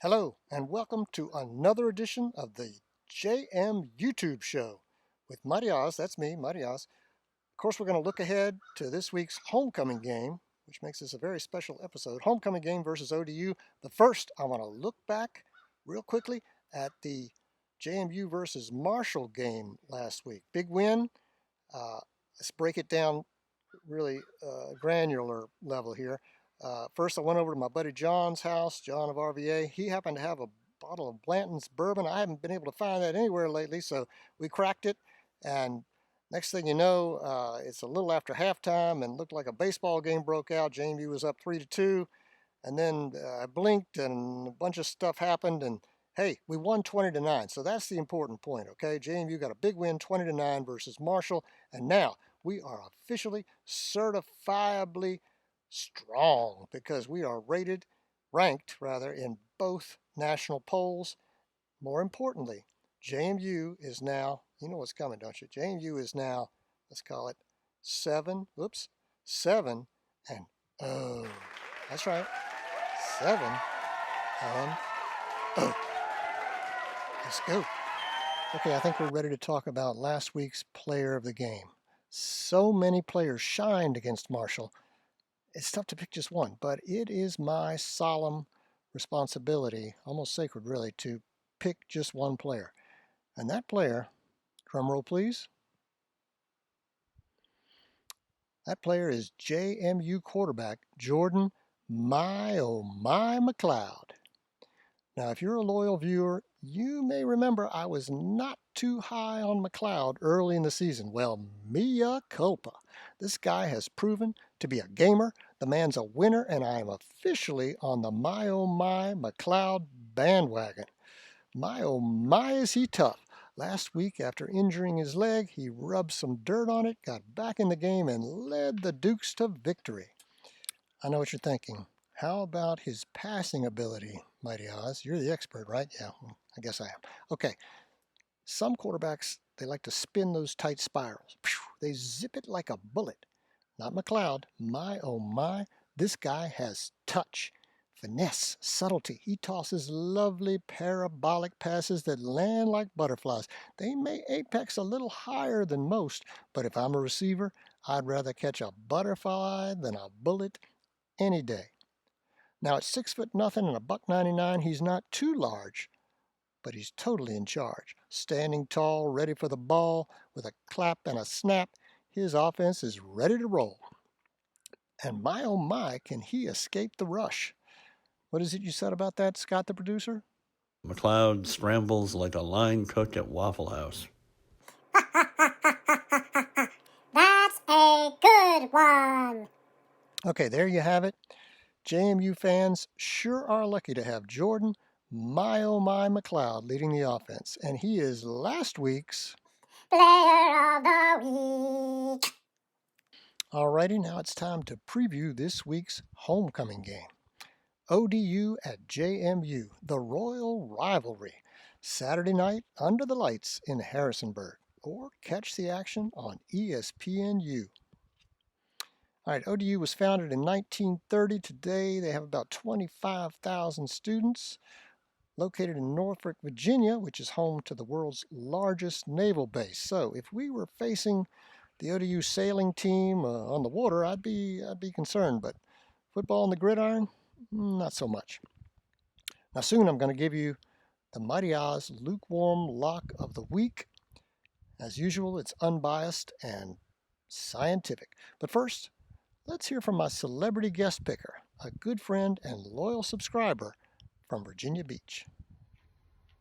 Hello, and welcome to another edition of the JM YouTube show with Minnie Oz. That's me, Minnie Oz. Of course, we're going to look ahead to this week's homecoming game, which makes this a very special episode. Homecoming game versus ODU. But first, I want to look back real quickly at the JMU versus Marshall game last week. Big win. Let's break it down really granular level here. First, I went over to my buddy John's house, John of RVA. He happened to have a bottle of Blanton's bourbon. I haven't been able to find that anywhere lately, so we cracked it. And next thing you know, it's a little after halftime and looked like a baseball game broke out. JMU was up 3-2. And then I blinked and a bunch of stuff happened. And hey, we won 20-9. So that's the important point, okay? JMU got a big win, 20-9 versus Marshall. And now we are officially, certifiably strong because we are ranked in both national polls. More importantly, JMU is now, you know what's coming, don't you? JMU is now, let's call it 7 and oh. That's right, 7 and oh. Let's go. Okay, I think we're ready to talk about last week's player of the game. So many players shined against Marshall. It's tough to pick just one, but it is my solemn responsibility, almost sacred really, to pick just one player. And that player, drum roll please, that player is JMU quarterback Jordan McLeod. Now, if you're a loyal viewer, you may remember I was not too high on McLeod early in the season. Well, mea culpa. This guy has proven to be a gamer. The man's a winner, and I am officially on the McLeod bandwagon. My, is he tough. Last week, after injuring his leg, he rubbed some dirt on it, got back in the game, and led the Dukes to victory. I know what you're thinking. How about his passing ability, Mighty Oz? You're the expert, right? Yeah, I guess I am. Okay. Some quarterbacks, they like to spin those tight spirals. They zip it like a bullet. Not McLeod. My, this guy has touch, finesse, subtlety. He tosses lovely parabolic passes that land like butterflies. They may apex a little higher than most, but if I'm a receiver, I'd rather catch a butterfly than a bullet any day. Now, at 6'0" and $1.99, he's not too large, but he's totally in charge. Standing tall, ready for the ball, with a clap and a snap, his offense is ready to roll. And my, can he escape the rush? What is it you said about that, Scott the producer? McLeod scrambles like a line cook at Waffle House. That's a good one. Okay, there you have it. JMU fans sure are lucky to have Jordan McLeod leading the offense, and he is last week's Player of the Week. Alrighty, now it's time to preview this week's homecoming game. ODU at JMU, the Royal Rivalry, Saturday night under the lights in Harrisonburg, or catch the action on ESPNU. All right, ODU was founded in 1930. Today, they have about 25,000 students, located in Norfolk, Virginia, which is home to the world's largest naval base. So if we were facing the ODU sailing team on the water, I'd be concerned, but football on the gridiron, not so much. Now soon I'm going to give you the Mighty Oz lukewarm lock of the week. As usual, it's unbiased and scientific. But first, let's hear from my celebrity guest picker, a good friend and loyal subscriber from Virginia Beach.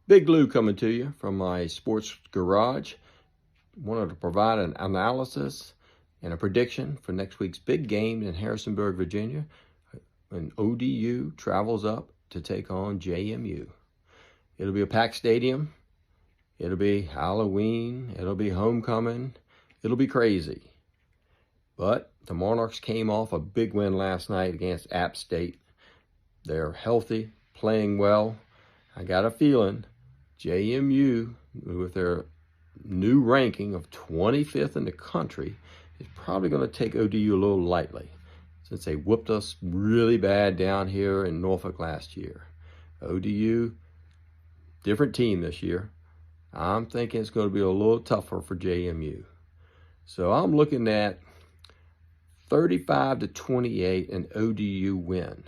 Big Lew coming to you from my sports garage. Wanted to provide an analysis and a prediction for next week's big game in Harrisonburg, Virginia, when ODU travels up to take on JMU. It'll be a packed stadium. It'll be Halloween. It'll be homecoming. It'll be crazy. But the Monarchs came off a big win last night against App State. They're healthy, playing well. I got a feeling JMU, with their new ranking of 25th in the country, is probably going to take ODU a little lightly, since they whooped us really bad down here in Norfolk last year. ODU, different team this year. I'm thinking it's going to be a little tougher for JMU. So I'm looking at 35-28 an ODU win.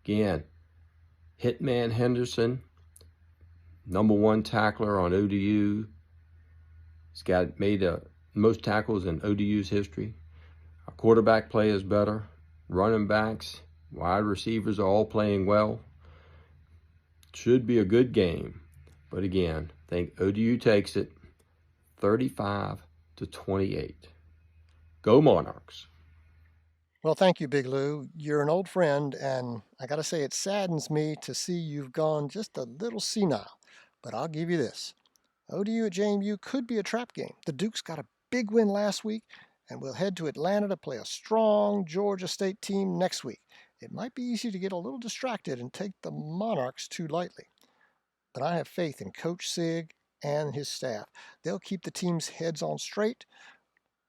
Again, Hitman Henderson, #1 tackler on ODU. He's made most tackles in ODU's history. Our quarterback play is better. Running backs, wide receivers are all playing well. Should be a good game. But again, I think ODU takes it 35-28. Go Monarchs. Well, thank you, Big Lew. You're an old friend, and I got to say it saddens me to see you've gone just a little senile. But I'll give you this. ODU at JMU could be a trap game. The Dukes got a big win last week, and we'll head to Atlanta to play a strong Georgia State team next week. It might be easy to get a little distracted and take the Monarchs too lightly. But I have faith in Coach Sig and his staff. They'll keep the team's heads on straight.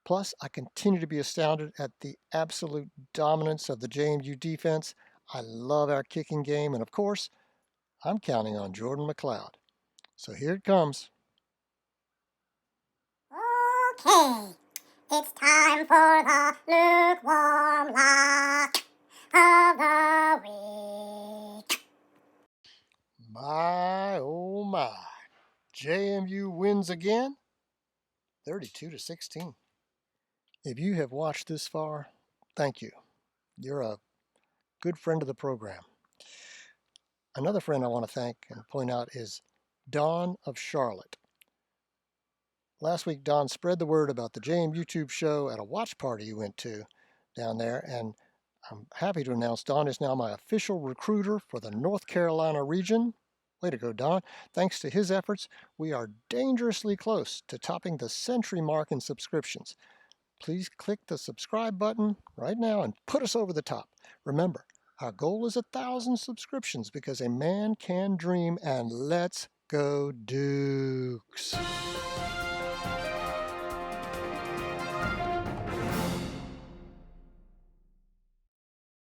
Plus, I continue to be astounded at the absolute dominance of the JMU defense. I love our kicking game, and of course, I'm counting on Jordan McLeod. So here it comes. Okay, it's time for the lukewarm lock of the week. My, oh my. JMU wins again, 32-16. If you have watched this far, thank you. You're a good friend of the program. Another friend I want to thank and point out is Don of Charlotte. Last week, Don spread the word about the JM YouTube show at a watch party he went to down there, and I'm happy to announce Don is now my official recruiter for the North Carolina region. Way to go, Don. Thanks to his efforts, we are dangerously close to topping the century mark in subscriptions. Please click the subscribe button right now and put us over the top. Remember, our goal is 1,000 subscriptions because a man can dream, and let's go Dukes.